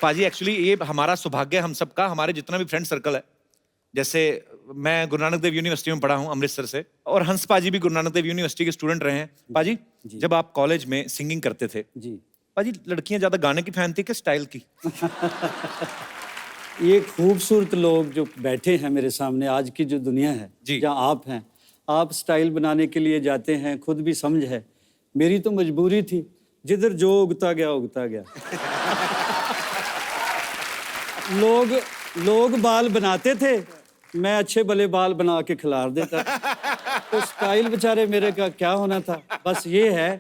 पाजी एक्चुअली ये हमारा सौभाग्य है हम सबका, हमारे जितना भी फ्रेंड सर्कल है, जैसे मैं गुरु नानक देव यूनिवर्सिटी में पढ़ा हूँ अमृतसर से, और हंस पाजी भी गुरु नानक देव यूनिवर्सिटी के स्टूडेंट रहे हैं। पाजी जब आप कॉलेज में सिंगिंग करते थे जी पाजी, लड़कियां ज्यादा गाने की फैन थी कि स्टाइल की? ये खूबसूरत लोग जो बैठे हैं मेरे सामने, आज की जो दुनिया है जी। जहाँ आप हैं, आप स्टाइल बनाने के लिए जाते हैं, खुद भी समझ है। मेरी तो मजबूरी थी, जिधर जो उगता गया उगता गया। लोग बाल बनाते थे, मैं अच्छे भले बाल बना के खिलार देता। तो स्टाइल बेचारे मेरे का क्या होना था। बस ये है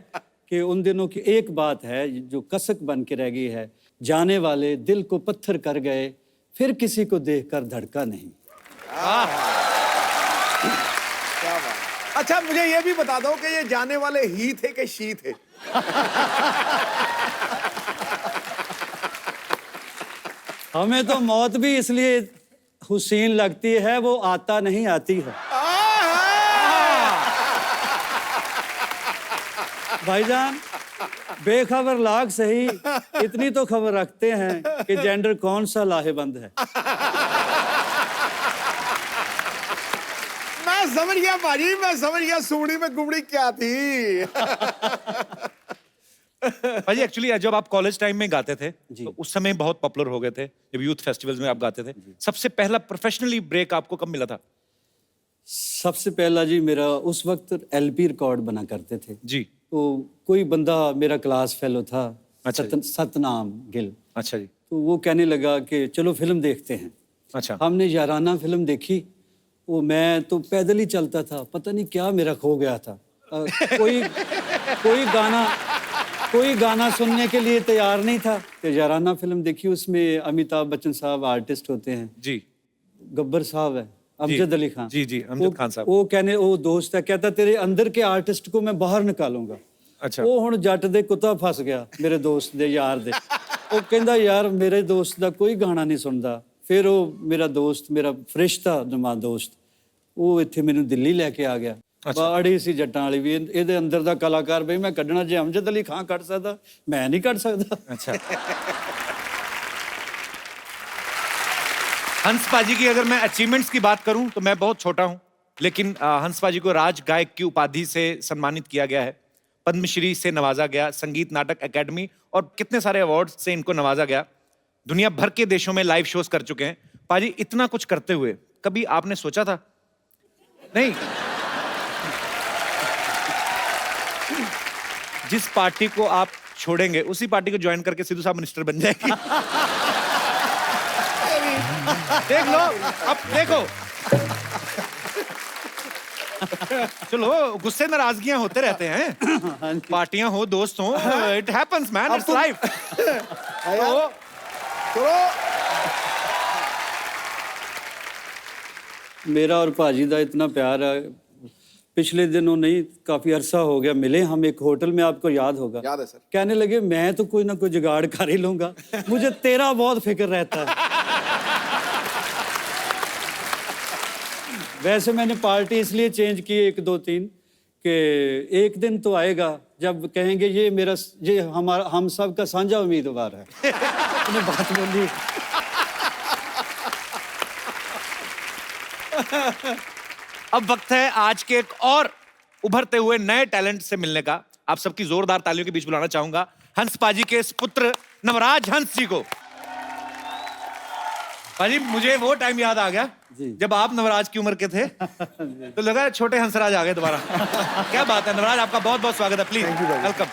कि उन दिनों की एक बात है जो कसक बन के रह गई है, जाने वाले दिल को पत्थर कर गए, फिर किसी को देखकर धड़का नहीं। क्या बात। अच्छा मुझे ये भी बता दो कि ये जाने वाले ही थे कि शी थे? हमें तो मौत भी इसलिए हुसैन लगती है, वो आता नहीं आती है। भाईजान बेखबर लाग सही, इतनी तो खबर रखते हैं कि जेंडर कौन सा लाहेबंद है। मैं समझ गया भाजी, मैं समझ गया सुमड़ी में गुमड़ी क्या थी। पाजी एक्चुअली जब आप कॉलेज टाइम में गाते थे तो उस समय बहुत पॉपुलर हो गए थे, जब यूथ फेस्टिवल्स में आप गाते थे। सबसे पहला प्रोफेशनली ब्रेक आपको कब मिला था? सबसे पहला जी मेरा उस वक्त एलपी रिकॉर्ड बना करते थे जी। तो कोई बंदा मेरा क्लास फेलो था, अच्छा सतनाम गिल। अच्छा जी। तो वो कहने लगा कि चलो फिल्म देखते हैं। अच्छा। हमने याराना फिल्म देखी। वो मैं तो पैदल ही चलता था, पता नहीं क्या मेरा खो गया था। कोई गाना सुनने के लिए तैयार नहीं था। तो याराना फिल्म देखी, उसमें अमिताभ बच्चन साहब आर्टिस्ट होते हैं जी। गब्बर साहब है, अमजद अली खान। जी जी, अमजद खान साहब। वो दोस्त है, कहता तेरे अंदर के आर्टिस्ट को मैं बाहर निकालूंगा। अच्छा। वो हुण जट दे कुत्ता फस गया मेरे दोस्त दे यार दे। वो कहंदा यार मेरे दोस्त दा कोई गाना नहीं सुनदा। फिर वो मेरा दोस्त, मेरा फरिश्ता नुमा दोस्त, वो इत्थे मैनूं दिल्ली लैके आ गया। बड़ी सी जट्टां वाली भी, ਇਹਦੇ अंदर दा कलाकार बई मैं कढ़ना जे अमजद अली खान कढ़ सकदा, मैं नहीं कढ़ सकदा। अच्छा। हंस पाजी की अगर मैं अचीवमेंट्स की बात करूं तो मैं बहुत छोटा हूं, लेकिन हंस पाजी को राज गायक की उपाधि से सम्मानित किया गया है, पद्मश्री से नवाजा गया, संगीत नाटक एकेडमी और कितने सारे अवार्ड से इनको नवाजा गया। दुनिया भर के देशों में लाइव शोज कर चुके हैं। पाजी इतना कुछ करते हुए कभी आपने सोचा था नहीं जिस पार्टी को आप छोड़ेंगे उसी पार्टी को ज्वाइन करके सिद्धू साहब मिनिस्टर बन जाएगी? देख लो, अब देखो। चलो गुस्से नाराजगियां होते रहते हैं, पार्टियां हो, दोस्त हो, it happens man, it's life. मेरा और भाजी का इतना प्यार है, पिछले दिनों नहीं काफी अरसा हो गया मिले हम एक होटल में, आपको याद होगा। याद है सर। कहने लगे मैं तो कोई ना कोई जुगाड़ कर ही लूंगा, मुझे तेरा बहुत फिक्र रहता है। वैसे मैंने पार्टी इसलिए चेंज की 1 2 3 कि एक दिन तो आएगा जब कहेंगे ये हम सब का साझा उम्मीदवार है। उसने बात बोली। अब वक्त है आज के एक और उभरते हुए नए टैलेंट से मिलने का। आप सबकी जोरदार तालियों के बीच बुलाना चाहूंगा हंस पाजी के इस पुत्र नवराज हंस जी को। पाजी मुझे वो टाइम याद आ गया जब आप नवराज की उम्र के थे, तो लगा छोटे हंसराज आ गए दोबारा। क्या बात है नवराज, आपका बहुत बहुत स्वागत है, प्लीज वेलकम।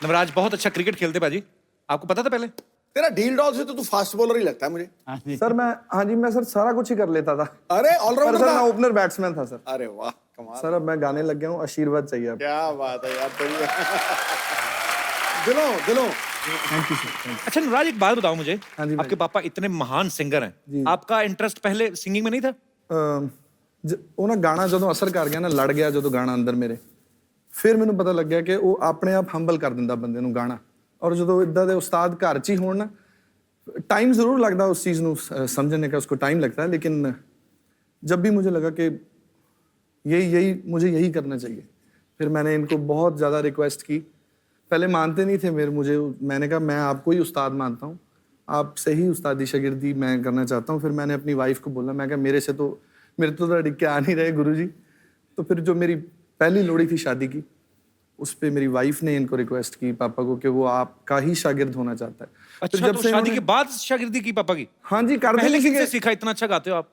नवराज बहुत अच्छा क्रिकेट खेलते पाजी, आपको पता था पहले? तेरा डील डॉल से तो तू फास्ट बॉलर ही लगता है मुझे। सर मैं सर सारा कुछ ही कर लेता था। अरे ऑलराउंडर सर था। मैं ओपनर बैट्समैन था सर। अरे वाह कमाल। सर अब मैं गाने लग गया हूँ, आशीर्वाद चाहिए अब। क्या बात है यार, दिलों। Thank you sir. अच्छा नवराज एक बात बताओ मुझे, हाँ जी आपके पापा इतने महान सिंगर हैं, आपका इंटरेस्ट पहले सिंगिंग में नहीं था? ਉਹ ਨਾ ਗਾਣਾ ਜਦੋਂ ਅਸਰ ਕਰ ਗਿਆ ਨਾ, ਲੜ ਗਿਆ ਜਦੋਂ ਗਾਣਾ ਅੰਦਰ ਮੇਰੇ, ਫਿਰ ਮੈਨੂੰ ਪਤਾ ਲੱਗਿਆ ਕਿ ਉਹ ਆਪਣੇ ਆਪ ਹੰਬਲ ਕਰ ਦਿੰਦਾ ਬੰਦੇ ਨੂੰ ਗਾਣਾ। ਔਰ ਜਦੋਂ ਇਦਾਂ ਦੇ ਉਸਤਾਦ ਘਰ 'ਚ ਹੀ ਹੋਣ ਨਾ, टाइम ज़रूर लगता है उस चीज़ को समझने का, उसको टाइम लगता है, लेकिन जब भी मुझे लगा कि मुझे यही करना चाहिए, फिर मैंने इनको बहुत ज़्यादा रिक्वेस्ट की, पहले मानते नहीं थे मुझे। मैंने कहा मैं आपको ही उस्ताद मानता हूँ, आपसे ही उस्तादी शागिर्दी मैं करना चाहता हूँ। फिर मैंने अपनी वाइफ को बोला, मैं कहा मेरे तो अड़िग के आ नहीं रहे गुरुजी। तो फिर जो मेरी पहली लोड़ी थी शादी की, उस पे मेरी वाइफ ने इनको रिक्वेस्ट की पापा को कि वो आपका ही शागिर्द होना चाहता है। अच्छा, फिर तो शादी के बाद शागिर्दी की पापा की? हाँ जी, करते पहले नहीं किससे थे। सीखा? इतना अच्छा गाते हो आप।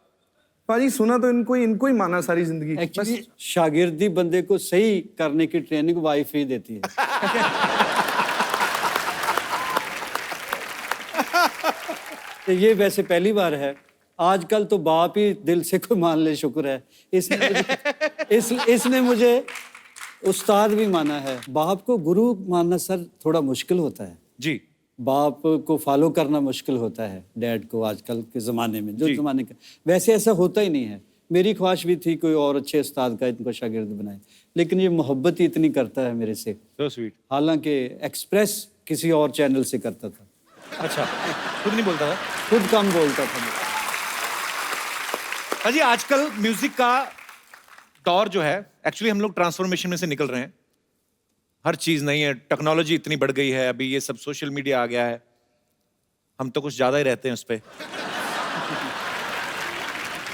पाजी सुना तो इनको ही माना सारी जिंदगी। एक्चुअली शागिर्दी बंदे को सही करने की ट्रेनिंग वाइफ ही देती है। तो ये वैसे पहली बार है। आजकल तो बाप ही दिल से कोई मान ले, शुक्र है। इसने मुझे उस्ताद भी माना है। बाप को गुरु मानना सर थोड़ा मुश्किल होता है जी। बाप को फॉलो करना मुश्किल होता है डैड को आजकल के ज़माने में, जो जी। ज़माने का। वैसे ऐसा होता ही नहीं है। मेरी ख्वाहिश भी थी कोई और अच्छे उस्ताद का इनको शागिर्द बनाए, लेकिन ये मोहब्बत ही इतनी करता है मेरे से। So sweet। हालांकि एक्सप्रेस किसी और चैनल से करता था, अच्छा, खुद नहीं बोलता था? खुद कम बोलता था। अजी आजकल म्यूजिक का दौर जो है, एक्चुअली हम लोग ट्रांसफॉर्मेशन में से निकल रहे हैं। हर चीज नहीं है, टेक्नोलॉजी इतनी बढ़ गई है, अभी ये सब सोशल मीडिया आ गया है, हम तो कुछ ज्यादा ही रहते हैं उस पे।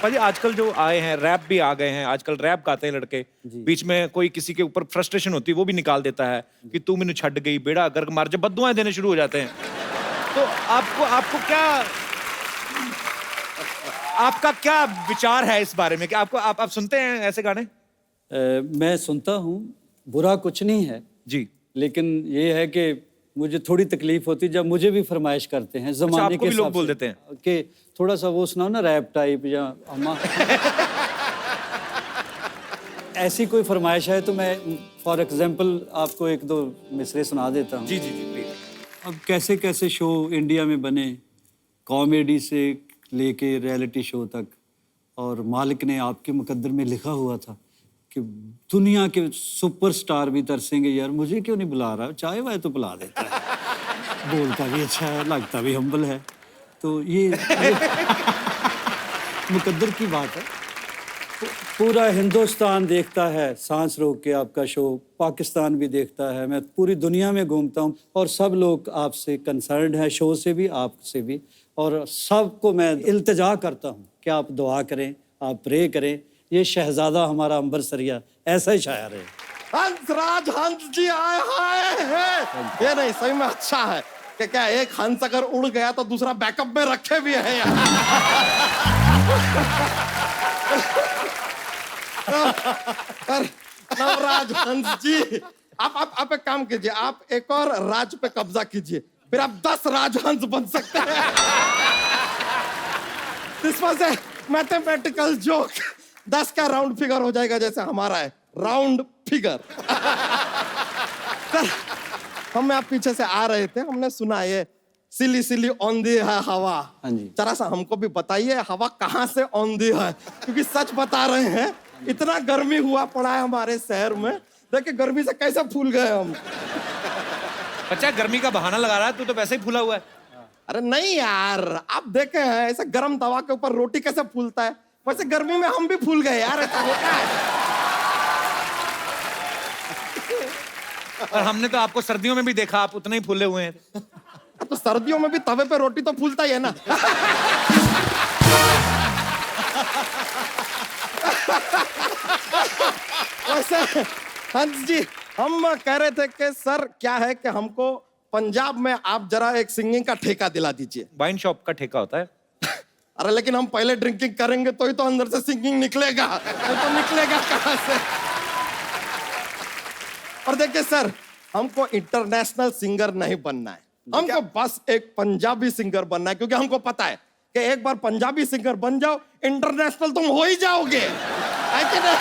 भाजी आजकल जो आए हैं, रैप भी आ गए हैं, आजकल रैप गाते हैं लड़के। बीच में कोई किसी के ऊपर फ्रस्ट्रेशन होती है, वो भी निकाल देता है कि तू मैंने छड़ गई, बेड़ा गर्क मार, जब बद्दुआएं देने शुरू हो जाते हैं। तो आपको क्या, आपका क्या विचार है इस बारे में कि आपको आप सुनते हैं ऐसे गाने? मैं सुनता हूँ, बुरा कुछ नहीं है जी। लेकिन ये है कि मुझे थोड़ी तकलीफ होती है जब मुझे भी फरमाइश करते हैं ज़माने आपको के भी लोग हिसाब बोल से देते हैं कि थोड़ा सा वो सुनाओ ना रैप टाइप या अम्मा। ऐसी कोई फरमाइश है तो मैं फॉर एग्जांपल आपको एक दो मिसरे सुना देता हूँ। जी जी जी प्लीज। अब कैसे कैसे शो इंडिया में बने, कॉमेडी से लेके रियलिटी शो तक, और मालिक ने आपके मुकद्दर में लिखा हुआ था कि दुनिया के सुपरस्टार भी तरसेंगे, यार मुझे क्यों नहीं बुला रहा, चाहे वाहे तो बुला देता है। बोलता भी अच्छा है, लगता भी हम्बल है। तो ये मुकद्दर की बात है। पूरा हिंदुस्तान देखता है सांस रोक के आपका शो, पाकिस्तान भी देखता है, मैं पूरी दुनिया में घूमता हूँ और सब लोग आपसे कंसर्न्ड हैं, शो से भी आपसे भी, और सबको मैं इल्तिजा करता हूँ कि आप दुआ करें, आप प्रे करें, ये शहजादा हमारा अंबर सरिया ऐसा ही शायर है। हंसराज हंस जी आए हैं। ये नहीं, सही में अच्छा है कि क्या एक हंस अगर उड़ गया तो दूसरा बैकअप में रखे भी है यार। नवराज हंस जी, आप एक काम कीजिए, आप एक और राज पे कब्जा कीजिए, फिर आप 10 राजहंस बन सकते हैं। This was a mathematical joke. 10 का राउंड फिगर हो जाएगा जैसे हमारा है राउंड फिगर। सर, हम आप पीछे से आ रहे थे, हमने सुना ये सिली सिली औंधी है हवा। हाँ जी। जरा सा हमको भी बताइए हवा कहाँ से औंधी है, क्योंकि सच बता रहे हैं इतना गर्मी हुआ पड़ा है हमारे शहर में, देखिए गर्मी से कैसे फूल गए हम। बच्चा गर्मी का बहाना लगा रहा है, तू तो वैसे ही फूला हुआ है। अरे नहीं यार, आप देखे हैं ऐसे गर्म तवा के ऊपर रोटी कैसे फूलता है, वैसे गर्मी में हम भी फूल गए यार, ऐसा होता है। और हमने तो आपको सर्दियों में भी देखा, आप उतने ही फूले हुए हैं। तो सर्दियों में भी तवे पे रोटी तो फूलता ही है ना। वैसे हंस जी, हम कह रहे थे कि सर क्या है कि हमको पंजाब में आप जरा एक सिंगिंग का ठेका दिला दीजिए। वाइन शॉप का ठेका होता है। अरे लेकिन हम पहले ड्रिंकिंग करेंगे तो ही तो अंदर से सिंगिंग निकलेगा, नहीं तो निकलेगा कहां से। और देखिए सर, हमको इंटरनेशनल सिंगर नहीं बनना है, हमको बस एक पंजाबी सिंगर बनना है, क्योंकि हमको पता है कि एक बार पंजाबी सिंगर बन जाओ इंटरनेशनल तुम हो ही जाओगे, है कि नहीं?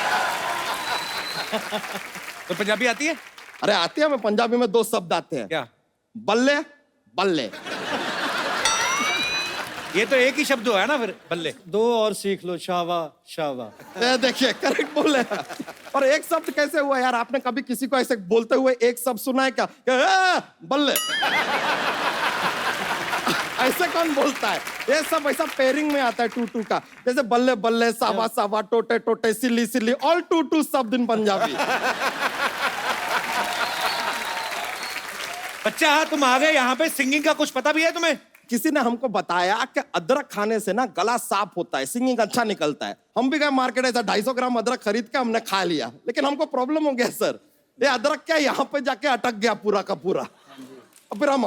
तो पंजाबी आती है? अरे आती है, हमें पंजाबी में 2 शब्द आते हैं। क्या? बल्ले बल्ले। ये तो एक ही शब्द हुआ है ना फिर, बल्ले। 2 और सीख लो, शावा शावा। देखिए करेक्ट बोले। और एक शब्द कैसे हुआ यार, आपने कभी किसी को ऐसे बोलते हुए एक शब्द सुना है क्या? बल्ले। ऐसे कौन बोलता है? ये सब ऐसा पेयरिंग में आता है 2-2 का, जैसे बल्ले बल्ले, सावा सावा, टोटे टोटे, सिली सिली, ऑल 2-2 शब्द इन पंजाबी। बच्चा तुम आ गए यहाँ पे, सिंगिंग का कुछ पता भी है तुम्हें? किसी ने हमको बताया कि अदरक खाने से ना गला साफ होता है, सिंगिंग अच्छा निकलता है। हम भी गए मार्केट, ऐसा 250 ग्राम अदरक खरीद के हमने खा लिया, लेकिन हमको प्रॉब्लम हो गया सर, ये अदरक क्या यहाँ पे जाके अटक गया पूरा का पूरा। अब फिर हम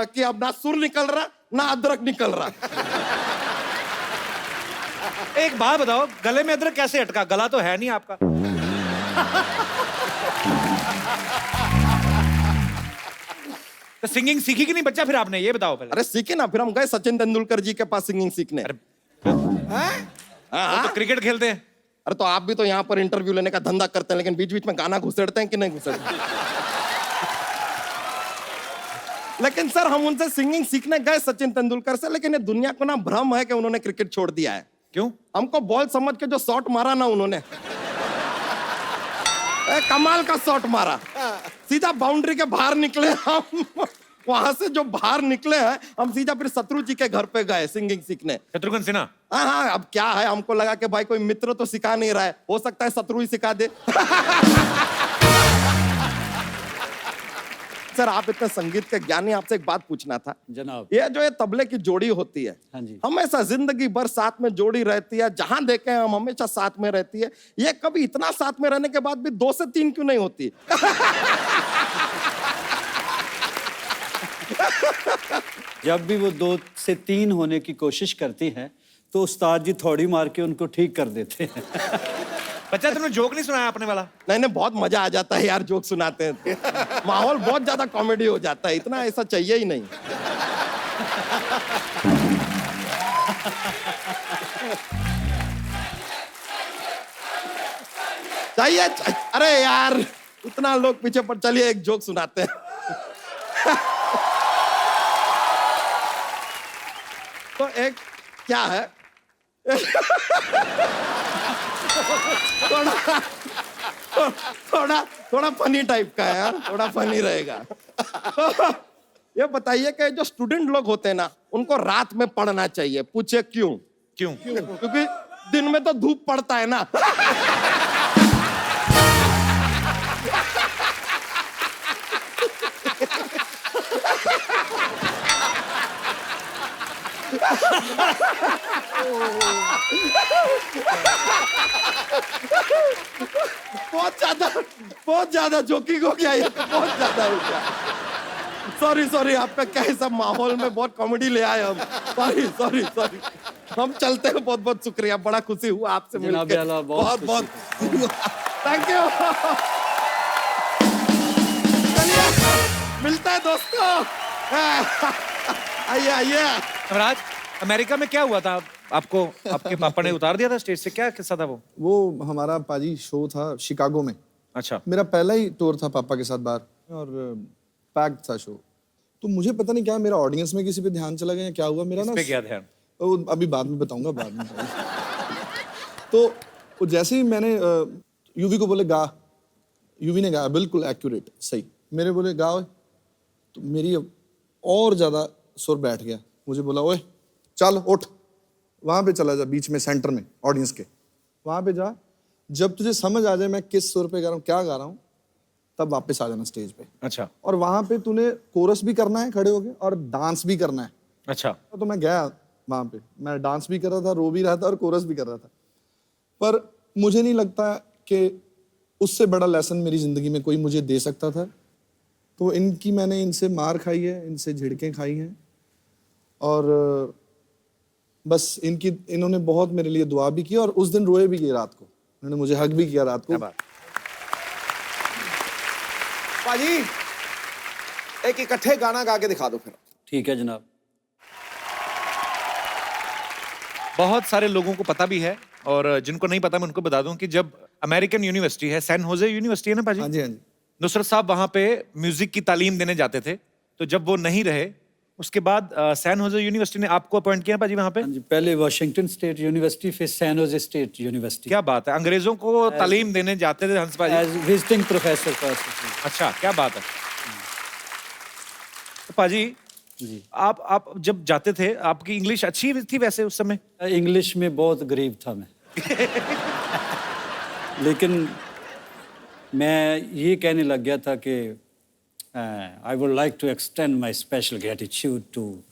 कि अब ना सुर निकल रहा ना अदरक निकल रहा। एक बात बताओ, गले में अदरक कैसे अटका? गला तो है नहीं आपका। तो सिंगिंग सीखी कि नहीं बच्चा फिर आपने, ये बताओ पहले। अरे सीखे ना, फिर हम गए सचिन तेंदुलकर जी के पास सिंगिंग सीखने। वो तो क्रिकेट खेलते हैं। अरे तो आप भी तो यहाँ पर इंटरव्यू लेने का धंधा करते हैं, लेकिन बीच बीच में गाना घुसेड़ते हैं कि नहीं घुसेड़ते? लेकिन सर हम उनसे सिंगिंग सीखने गए सचिन तेंदुलकर से, लेकिन ये दुनिया को ना भ्रम है कि उन्होंने क्रिकेट छोड़ दिया है। क्यों? हमको बॉल समझ के जो शॉट मारा ना उन्होंने, कमाल का शॉट मारा, सीधा बाउंड्री के बाहर निकले हम। वहां से जो बाहर निकले हैं हम सीधा फिर शत्रु जी के घर पे गए सिंगिंग सीखने। शत्रुघ्न सिन्हा? हाँ हाँ, अब क्या है, हमको लगा कि भाई कोई मित्र तो सिखा नहीं रहा है, हो सकता है शत्रु ही सिखा दे। सर आप इतने संगीत के ज्ञानी, आपसे एक बात पूछना था जनाब। ये जो ये तबले की जोड़ी होती है, हाँ जी। हमेशा जिंदगी भर साथ में जोड़ी रहती है, जहां देखे हम हमेशा साथ में रहती है, ये कभी इतना साथ में रहने के बाद भी 2 से 3 क्यों नहीं होती? जब भी वो 2 से 3 होने की कोशिश करती हैं तो उस्ताद जी थोड़ी मार के उनको ठीक कर देते हैं। बच्चा तुमने जोक नहीं सुनाया अपने वाला? नहीं नहीं, बहुत मजा आ जाता है यार जोक सुनाते हैं तो। माहौल बहुत ज्यादा कॉमेडी हो जाता है, इतना ऐसा चाहिए ही नहीं। चाहिए, अरे यार इतना लोग पीछे पर, चलिए एक जोक सुनाते हैं। तो एक क्या है, थोड़ा फनी टाइप का है यार, थोड़ा फनी रहेगा। ये बताइए कि जो स्टूडेंट लोग होते हैं ना, उनको रात में पढ़ना चाहिए, पूछे क्यों? क्यों? क्योंकि दिन में तो धूप पड़ता है ना। बहुत ज्यादा जोकिंग हो गया ये, बहुत ज्यादा हो गया। सॉरी आपका क्या है, सब माहौल में बहुत कॉमेडी ले आए हम। सॉरी हम चलते हैं, बहुत बहुत शुक्रिया, बड़ा खुशी हुआ आपसे मिलकर, बहुत थैंक यू। चलिए मिलता है दोस्तों। आइए। राज, अमेरिका में क्या हुआ था आपको? आपके पापा ने उतार दिया था स्टेज से, क्या किस्सा था वो हमारा पाजी शो था शिकागो में। अच्छा। मेरा पहला ही टूर था पापा के साथ बाहर, और पैक्ड था शो। तो मुझे पता नहीं क्या, मेरा ऑडियंस में किसी पे ध्यान चला गया, क्या हुआ मेरा ना, पे क्या ध्यान? वो अभी बाद में बताऊंगा, बाद में। तो वो जैसे ही मैंने यूवी को बोले गा, यूवी ने गाया बिल्कुल एक्यूरेट सही, मेरे बोले गा, तो मेरी और ज्यादा सुर बैठ गया। मुझे बोला ओए चल उठ, वहां पे चला जा, बीच में सेंटर में ऑडियंस के, वहां पे जा, जब तुझे समझ आ जाए मैं किस सुर पे गा रहा हूँ, क्या गा रहा हूँ, तब वापस आ जाना स्टेज पे। अच्छा। और वहां पे तूने कोरस भी करना है खड़े होके, और डांस भी करना है। अच्छा। तो मैं गया वहां पे, मैं डांस भी कर रहा था, रो भी रहा था, और कोरस भी कर रहा था। पर मुझे नहीं लगता कि उससे बड़ा लेसन मेरी जिंदगी में कोई मुझे दे सकता था। तो मैंने इनसे मार खाई है, इनसे झिड़कें खाई हैं, और बस इन्होंने बहुत मेरे लिए दुआ भी की, और उस दिन रोए भी किए रात को, उन्होंने मुझे हग भी किया रात को। पाजी एक इकट्ठे गाना गा के दिखा दो फिर। ठीक है जनाब। बहुत सारे लोगों को पता भी है, और जिनको नहीं पता मैं उनको बता दूं कि जब अमेरिकन यूनिवर्सिटी है, सैन होजे यूनिवर्सिटी है ना पाजी? हाँ जी, हाँ जी। नुसरत साहब वहां पे म्यूजिक की तालीम देने जाते थे, तो जब वो नहीं रहे उसके बाद सैन होजे यूनिवर्सिटी ने आपको अपॉइंट किया पाजी वहां पे? हाँ जी, पहले वाशिंगटन स्टेट यूनिवर्सिटी, फिर सैन होजे स्टेट यूनिवर्सिटी। क्या बात है, अंग्रेजों को तालीम देने जाते थे हंस पाजी? As visiting professor. अच्छा, क्या बात है। तो पाजी जी, आप जब जाते थे, आपकी इंग्लिश अच्छी थी वैसे उस समय? इंग्लिश में बहुत गरीब था मैं। लेकिन मैं ये कहने लग गया था कि I would like to extend my special gratitude to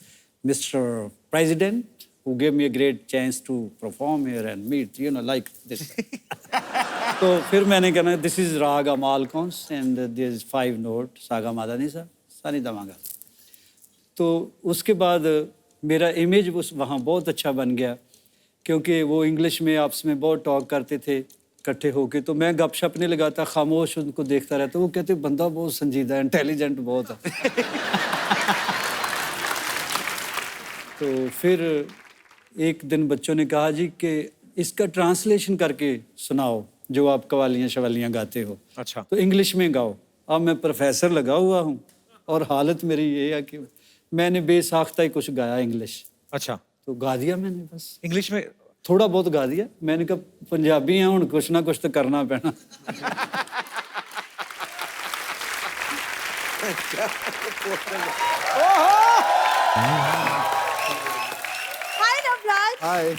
Mr. President, who gave me a great chance to perform here and meet, like this. तो फिर मैंने कहना, this is Raga Malkons and there is 5 note, Saga Madanisa, Sani Damanga. तो उसके बाद मेरा image उस वहाँ बहुत अच्छा बन गया, क्योंकि वो इंग्लिश में आपस में बहुत टॉक करते थे इकट्ठे होके, तो मैं गपशप नहीं लगाता, खामोश उनको देखता रहता। वो कहते बंदा बहुत संजीदा है, इंटेलिजेंट बहुत है। तो फिर एक दिन बच्चों ने कहा जी कि इसका ट्रांसलेशन करके सुनाओ, जो आप कवालियाँ शवालियाँ गाते हो। अच्छा। तो इंग्लिश में गाओ। अब मैं प्रोफेसर लगा हुआ हूँ और हालत मेरी ये है कि मैंने बेसाख्ता ही कुछ गाया इंग्लिश। अच्छा, तो गा दिया मैंने, बस इंग्लिश में थोड़ा बहुत गा दिया। मैंने कहा पंजाबी हैं, हुण कुछ ना कुछ तो करना पैना। Hi, Navraj. Hi,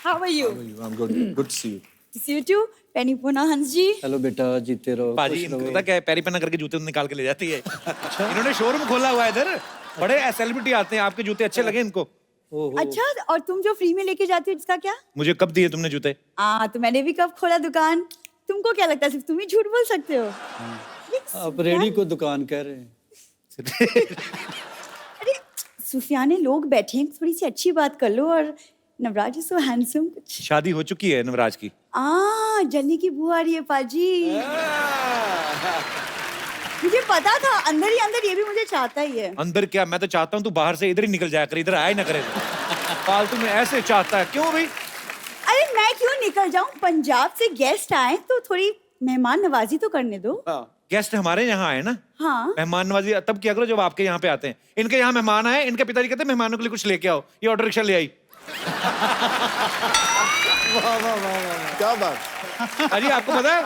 How are you? I am good, good to see you. To see you too. Penny Puna Hans ji. Hello बेटा, जीते रहो। पाजी खुश इनको रहो। पता क्या है, पैरी पन्ना करके जूते निकाल के ले जाती है। इन्होंने शोरूम खोला हुआ है इधर, बड़े सेलिब्रिटी आते हैं। आपके जूते अच्छे लगे इनको? ओहो। अच्छा, और तुम जो फ्री में लेके जाती हो इसका क्या? मुझे कब दिए तुमने जूते? तो मैंने भी कब खोला दुकान। तुमको क्या लगता है सिर्फ तुम ही झूठ बोल सकते हो? आप रेडी को दुकान कह रहे हैं। अरे सुफियाने लोग बैठे हैं, थोड़ी सी अच्छी बात कर लो। और नवराज इज सो हैंडसम। कुछ शादी हो चुकी है नवराज की? जल्दी की बुआ आ रही है पाजी। मुझे पता था, अंदर ही अंदर ये भी मुझे चाहता ही है। अंदर क्या, मैं तो चाहता हूँ तू बाहर से इधर ही निकल जाया कर, इधर आया ही ना करे। फालतू में ऐसे चाहता है क्यों भाई? अरे मैं क्यों निकल जाऊं? पंजाब से गेस्ट आए तो थोड़ी मेहमान नवाजी तो करने दो। गेस्ट हमारे यहाँ आए ना, हाँ। मेहमान नवाजी तब क्या करो जब आपके यहाँ पे आते हैं। इनके यहाँ मेहमान आए, इनके पिताजी कहते हैं मेहमानों के लिए कुछ लेके आओ, ये ऑटो रिक्शा ले आई। क्या बात। अजी आपको पता है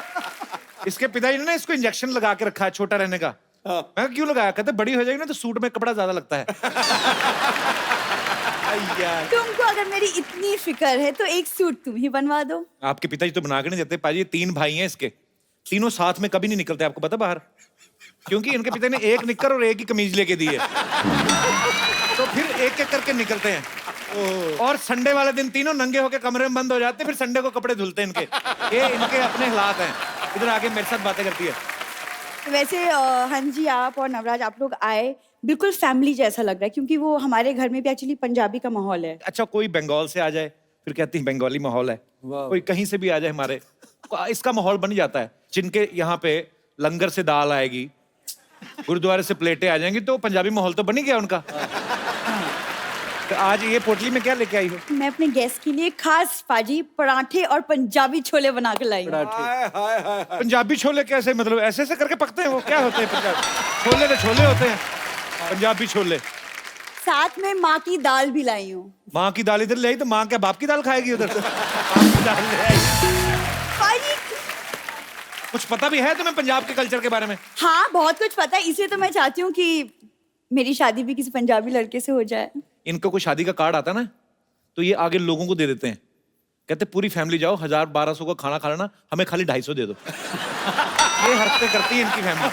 इसके पिताजी ने ना इसको इंजेक्शन लगा के रखा है छोटा रहने का। मैं कहा, क्यों लगाया? कहते बड़ी हो जाएगी ना तो सूट में कपड़ा ज्यादा लगता है। यार तुमको अगर मेरी इतनी फिक्र है तो एक सूट तुम ही बनवा दो। आपके पिताजी तो बना के नहीं देते पाजी। 3 भाई हैं इसके, तीनों साथ में कभी नहीं निकलते, आपको पता बाहर, क्योंकि इनके पिता ने एक निक्कर और एक ही कमीज लेके दी है। तो फिर एक एक करके निकलते हैं, और संडे वाले दिन तीनों नंगे होके कमरे में बंद हो जाते हैं। फिर संडे को कपड़े धुलते हैं इनके। ये इनके अपने हालात हैं। इधर आके मेरे साथ बातें करती है। वैसे हंस जी, आप और नवराज आप लोग आए, बिल्कुल फैमिली जैसा लग रहा है, क्योंकि वो हमारे घर में भी एक्चुअली पंजाबी का माहौल है। अच्छा, कोई बंगाल से आ जाए फिर कहती है बंगाली माहौल है, कोई कहीं से भी आ जाए हमारे, इसका माहौल बन जाता है। जिनके यहाँ पे लंगर से दाल आएगी, गुरुद्वारे से प्लेटें आ जाएंगी, तो पंजाबी माहौल तो बन ही गया उनका। तो आज ये पोटली में क्या लेके आई हो? मैं अपने गेस्ट के लिए खास पाजी पराठे और पंजाबी छोले बना के लाई हूँ। पंजाबी छोले कैसे, मतलब ऐसे ऐसे करके पकते हैं वो? क्या होते हैं पंजाबी छोले? तो छोले होते हैं, पंजाबी छोले। साथ में माँ की दाल भी लाई हूँ। माँ की दाल इधर ले आई तो माँ क्या बाप की दाल खाएगी उधर? बाप की दाल ले आई। पाजी कुछ पता भी है तुम्हें पंजाब के कल्चर के बारे में? हाँ, बहुत कुछ पता है, इसलिए तो मैं चाहती हूँ कि मेरी शादी भी किसी पंजाबी लड़के से हो जाए। इनको कोई शादी का कार्ड आता ना तो ये आगे लोगों को दे देते हैं, कहते पूरी फैमिली जाओ, 1000-1200 का खाना खा लेना, हमें खाली 250 दे दो। ये हरकतें करती है इनकी फैमिली।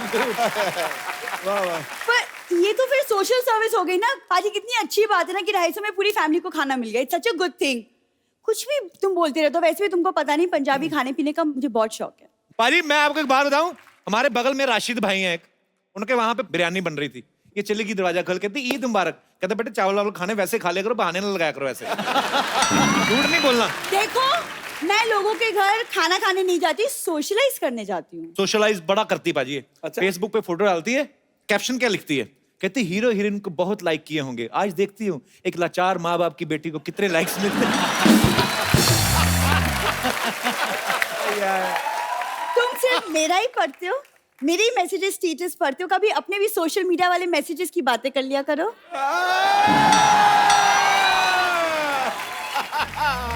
पर ये तो फिर सोशल सर्विस हो गई ना पाजी। कितनी अच्छी बात है ना कि 250 में पूरी फैमिली को खाना मिल गया। It's such a good thing. कुछ भी तुम बोलते रहते हो, वैसे भी तुमको पता नहीं पंजाबी खाने पीने का मुझे बहुत शौक है। पाजी मैं आपको एक बात बताऊं, हमारे बगल में राशिद भाई हैं एक, उनके वहां पे बिरयानी बन रही थी। ये चली गई दरवाजा खोल, कहती ईद मुबारक। कहते बेटे चावल वावल खाने वैसे खा लिया करो, बहाने ना लगाया करो ऐसे। झूठ नहीं बोलना। देखो, मैं लोगों के घर खाना खाने नहीं जाती, सोशलाइज करने जाती हूँ। सोशलाइज बड़ा करती पाजी है। फेसबुक पे फोटो डालती है, कैप्शन क्या लिखती है? कहती हीरो हीरोइन को बहुत लाइक किए होंगे, आज देखती हूँ एक लाचार माँ बाप की बेटी को कितने लाइक्स मिलते हैं। तुम सिर्फ मेरा ही पढ़ते हो, मेरे ही मैसेजेस स्टेटस पढ़ते हो, कभी अपने भी सोशल मीडिया वाले मैसेजेस की बातें कर लिया करो।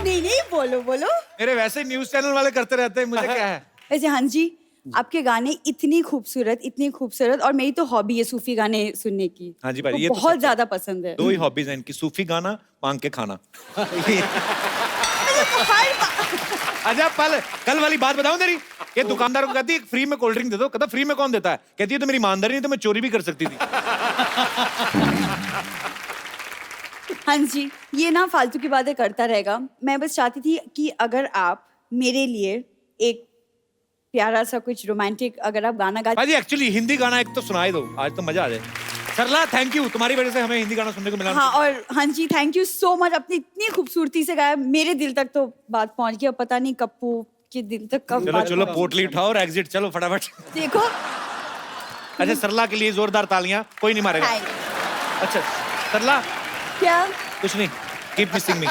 नहीं नहीं, बोलो बोलो। मेरे वैसे न्यूज चैनल वाले करते रहते हैं, मुझे क्या है। वैसे हंस जी, आपके गाने इतनी खूबसूरत, और मेरी तो हॉबी है सूफी गाने सुनने की। हाँ जी भाई, तो ये तो बहुत सच है। ज्यादा पसंद है। 2 ही हॉबीज हैं इनकी, सूफी गाना, मांग के खाना। मतलब अच्छा कल वाली बात बताऊं तेरी, ये दुकानदार को कहती है फ्री में कोल्ड ड्रिंक दे दो, कहता फ्री में कौन देता है, कहती है तो मेरी ईमानदारी नहीं तो मैं चोरी भी कर सकती थी। हाँ जी, ये ना फालतू की बातें करता रहेगा। मैं बस चाहती थी कि अगर आप मेरे लिए एक प्यारा सा कुछ रोमांटिक अगर आप गाना गा। भाई एक्चुअली हिंदी गाना एक तो सुनाई दो, आज तो मजा आ जाए। सरला थैंक यू, तुम्हारी वजह से हमें हिंदी गाना सुनने को मिला। हाँ, और हाँ जी थैंक यू सो मच, अपनी इतनी खूबसूरती से गाया, मेरे दिल तक तो बात पहुंच गई। अब पता नहीं कप्पू के दिल तक कब चलो बात चलो पहुंची। पोटली उठाओ और एग्जिट चलो फटाफट। देखो अच्छा सरला के लिए जोरदार तालियां, कोई नहीं मारेगा। Thank- अच्छा सरला क्या कुछ नहीं, कीप मिसिंग मी।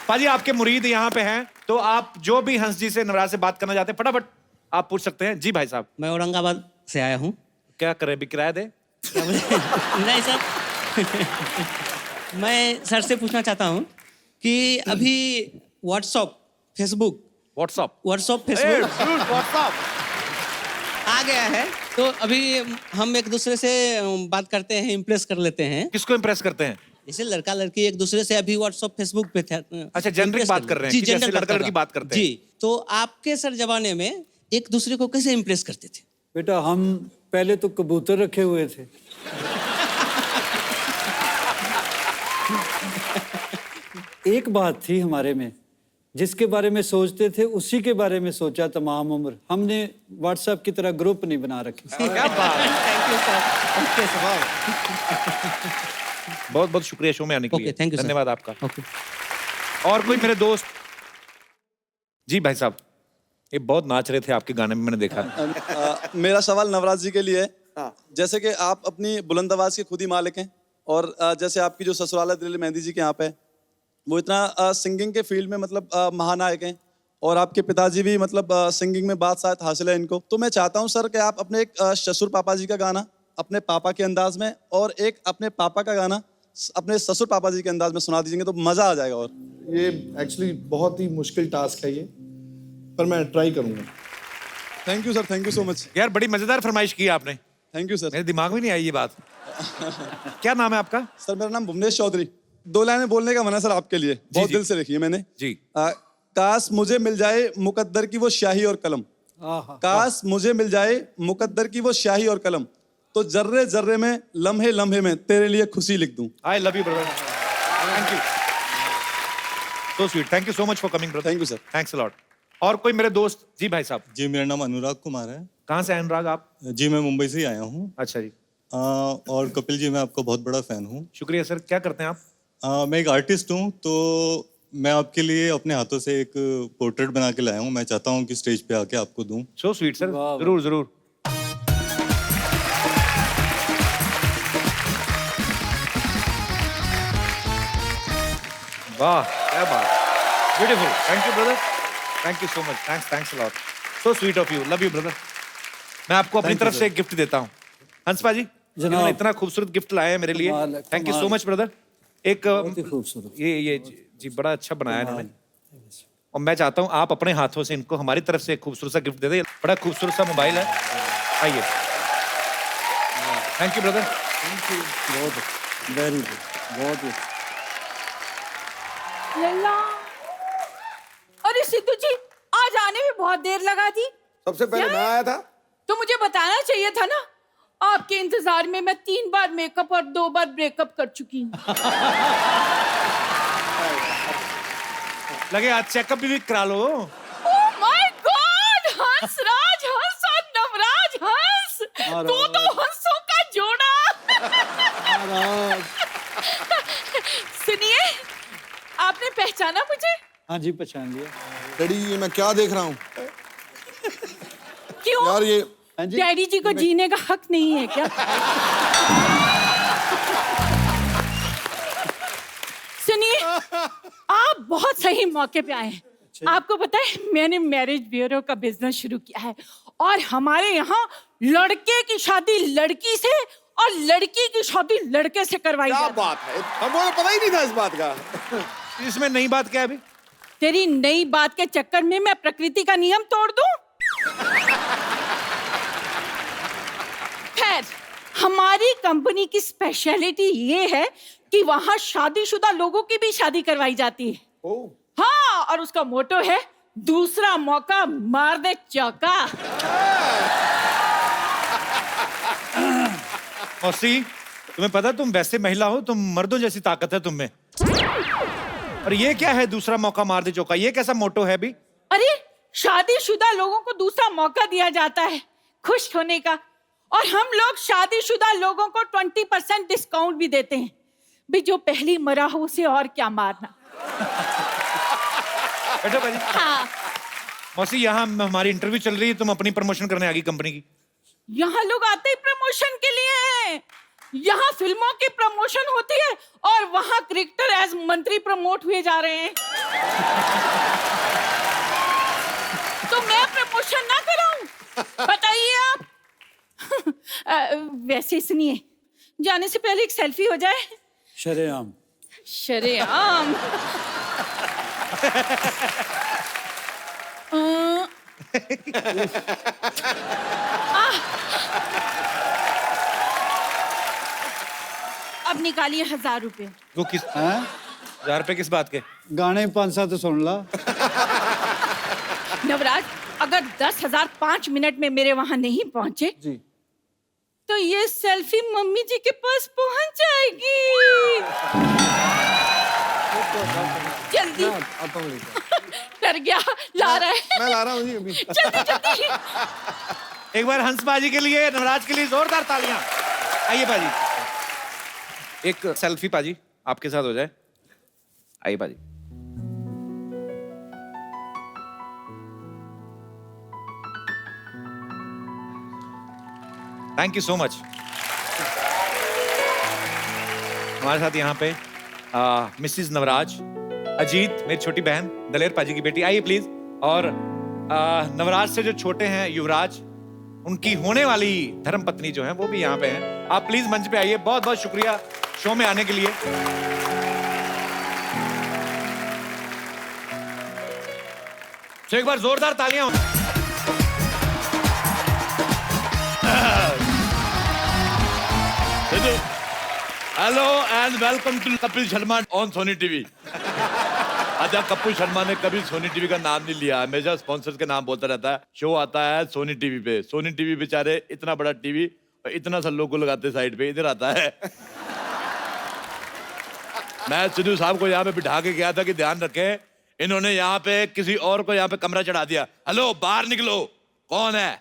पाजी आपके मुरीद यहाँ पे हैं, तो आप जो भी हंस जी से नवराज से बात करना चाहते हैं फटाफट आप पूछ सकते हैं। जी भाई साहब। मैं औरंगाबाद से आया हूँ। क्या करे, भी किराया दे। नहीं सर। मैं सर से पूछना चाहता हूँ कि अभी व्हाट्सएप फेसबुक आ गया है, तो अभी हम एक दूसरे से बात करते हैं, इम्प्रेस कर लेते हैं। किसको इम्प्रेस करते हैं? जैसे लड़का लड़की एक दूसरे से अभी व्हाट्सएप फेसबुक पे थे। अच्छा, जेनरिक impress बात कर कर रहे हैं जी, कि जैसे जेनरिक लड़का लड़की बात करते हैं। जी, तो आपके सर जमाने में एक दूसरे को कैसे इम्प्रेस करते थे? बेटा हम पहले तो कबूतर रखे हुए थे। एक बात थी हमारे में, जिसके बारे में सोचते थे उसी के बारे में सोचा तमाम उम्र। हमने व्हाट्सएप की तरह ग्रुप नहीं बना रखे। क्या बात है। Thank you sir. Okay sir. बहुत बहुत शुक्रिया शो में आने के लिए। Okay, thank you, sir. धन्यवाद आपका। ओके। और कोई मेरे दोस्त। जी भाई साहब, ये बहुत नाच रहे थे आपके गाने में, मैंने देखा। मेरा सवाल नवराज जी के लिए है। जैसे कि आप अपनी बुलंद आवाज के खुद ही मालिक हैं, और जैसे आपकी जो ससुराल है दिल्ली मेहंदी जी के यहाँ पे, वो इतना सिंगिंग के फील्ड में मतलब महानायक हैं, और आपके पिताजी भी मतलब सिंगिंग में बादशाहत हासिल है इनको। तो मैं चाहता हूँ सर कि आप अपने एक ससुर पापा जी का गाना अपने पापा के अंदाज में, और एक अपने पापा का गाना अपने ससुर पापा जी के अंदाज में सुना दीजिएंगे तो मजा आ जाएगा। और ये एक्चुअली बहुत ही मुश्किल टास्क है ये, पर मैं ट्राई करूंगा। Thank you sir, thank you so much. यार बड़ी मजेदार फरमाइश की आपने, थैंक यू सर। मेरे दिमाग में नहीं आई ये बात। क्या नाम है आपका? सर मेरा नाम भुवनेश चौधरी। 2 लाइनें बोलने का मन है सर आपके लिए, बहुत जी। दिल से लिखी है मैंने। जी। काश मुझे मिल जाए मुकद्दर की वो स्याही और कलम, काश मुझे मिल जाए मुकद्दर की वो स्याही और कलम, तो जर्रे जर्रे में लम्हे लम्हे में तेरे लिए खुशी लिख दूं। I love you brother, thank you, so sweet, thank you so much for coming brother. Thank you sir. Thanks a lot. और कोई मेरे दोस्त? जी भाई साहब। जी मेरा नाम अनुराग कुमार है। कहाँ से हैं अनुराग आप? जी मैं मुंबई से ही आया हूँ। अच्छा जी। और कपिल जी मैं आपका बहुत बड़ा फैन हूँ। शुक्रिया सर। क्या करते हैं आप? मैं एक आर्टिस्ट हूँ, तो मैं आपके लिए अपने हाथों से एक पोर्ट्रेट बना के लाया हूँ। मैं चाहता हूँ कि स्टेज पे आके आपको दूँ। सो स्वीट सर, वाह, वाह। जरूर जरूर। वाह क्या बात, beautiful, thank you brother, thank you so much, thanks a lot, so sweet of you, love you brother. मैं आपको अपनी Thank you, तरफ sir. से एक गिफ्ट देता हूँ। हंसपा जी, जनाब। इन्होंने इतना खूबसूरत गिफ्ट लाया है मेरे लिए, कमाल है, थैंक यू सो कमाल। Much brother. एक बहुत ही खूबसूरत। ये जी बड़ा अच्छा बनाया इन्होंने, और मैं चाहता हूँ आप अपने हाथों से इनको हमारी तरफ से एक खूबसूरत सा गिफ्ट दे दें। बड़ा खूबसूरत सा मोबाइल है, आइए। Thank you brother. बहुत वेरी गुड, बहुत ही। लल्ला, अरे सिद्धू जी आज आने में बहुत देर लगा दी। सबसे पहले क्या? मैं आया था। तो मुझे बताना चाहिए था ना। आपके इंतजार में मैं 3 बार मेकअप और 2 बार ब्रेकअप कर चुकी हूँ। लगे आज चेकअप भी करा लो। Oh my God, Hansraj Hans और नवराज हंस, तो हंसों का जोड़ा। सुनिए, आपने पहचाना मुझे? हाँ जी पहचान लिया। डैडी ये मैं क्या देख रहा हूँ क्यों? यार? ये हाँ जी। डैडी जी को जीने का हक नहीं है क्या? सुनिए, आप बहुत सही मौके पे आए हैं। आपको पता है मैंने मैरिज ब्यूरो का बिजनेस शुरू किया है, और हमारे यहाँ लड़के की शादी लड़की से और लड़की की शादी लड़के से करवाई क्या जाती है। बात है, हमको पता ही नहीं था इस बात का। इसमें नई बात क्या है अभी? तेरी नई बात के चक्कर में मैं प्रकृति का नियम तोड़ दूं? खैर, हमारी कंपनी की स्पेशलिटी ये है कि वहां शादीशुदा लोगों की भी शादी करवाई जाती है। हाँ, और उसका मोटो है दूसरा मौका मार दे चौका। मौसी, तुम्हें पता तुम वैसे महिला हो, तुम मर्दों जैसी ताकत है तुम में। और ये क्या है दूसरा मौका मार दे चौका? ये कैसा मोटो है भी? अरे शादीशुदा लोगों को दूसरा मौका दिया जाता है खुश होने का, और हम लोग शादीशुदा लोगों को 20% डिस्काउंट भी देते हैं। भी जो पहली मरा हो उसे और क्या मारना। बैठो भाजी। हाँ, मौसी, यहाँ हमारी इंटरव्यू चल रही है, तुम अपनी प्रमोशन करने आ गई कंपनी की। यहाँ लोग आते ही प्रमोशन के लिए। यहाँ फिल्मों की प्रमोशन होती है और वहाँ क्रिकेटर एज मंत्री प्रमोट हुए जा रहे हैं। तो मैं प्रमोशन ना कराऊं? बताइए आप। वैसे सुनिए, जाने से पहले एक सेल्फी हो जाए। शरेआम। शरेआम। अब निकालिए 1000 रुपए। वो किस हैं? 1000 रुपए किस बात के? गाने 5-7 सुन ला। नवराज, अगर 10,000 5 मिनट में मेरे वहां नहीं पहुंचे जी। तो ये सेल्फी मम्मी जी के पास पहुंच जाएगी। जल्दी। आता हूँ लेकर। डर गया, ला रहा है। मैं ला रहा हूँ जी अभी। जल्दी जल्दी। एक बार हंस बाजी के लिए, नवराज के लिए जोरदार तालियां। आइए बाजी, एक सेल्फी पाजी आपके साथ हो जाए। आइए बाजी। Thank you so much. हमारे साथ यहाँ पे मिसिज नवराज, अजीत मेरी छोटी बहन, दलेर पाजी की बेटी, आइए प्लीज। और नवराज से जो छोटे हैं युवराज, उनकी होने वाली धर्मपत्नी जो है वो भी यहाँ पे हैं। आप प्लीज मंच पे आइए। बहुत बहुत शुक्रिया शो में आने के लिए। तो एक बार जोरदार तालियां। Hello and welcome to Kapil Sharma on Sony TV. अच्छा, कपिल शर्मा ने कभी सोनी टीवी का नाम नहीं लिया, हमेशा स्पॉन्सर्स के नाम बोलता रहता है। शो आता है सोनी टीवी पे। सोनी टीवी बेचारे इतना बड़ा टीवी और इतना सा लोगो लगाते साइड पे, इधर आता है। मैं सिद्धू साहब को यहाँ पे बिठा के गया था कि ध्यान रखें, इन्होंने यहाँ पे किसी और को यहाँ पे कमरा चढ़ा दिया। हेलो, बाहर निकलो, कौन है?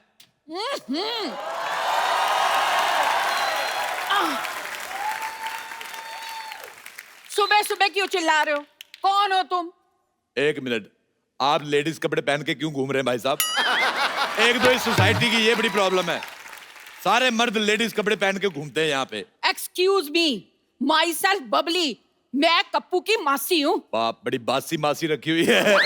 सुबह सुबह क्यों चिल्ला रहे हो? कौन हो तुम? एक मिनट, आप लेडीज कपड़े पहन के क्यों घूम रहे हैं भाई साहब? एक तो इस सोसाइटी की ये बड़ी प्रॉब्लम है, सारे मर्द लेडीज कपड़े पहन के घूमते हैं यहाँ पे। Excuse me, my self Babli, मैं कप्पू की मासी हूँ। बाप, बड़ी बासी मासी रखी हुई है।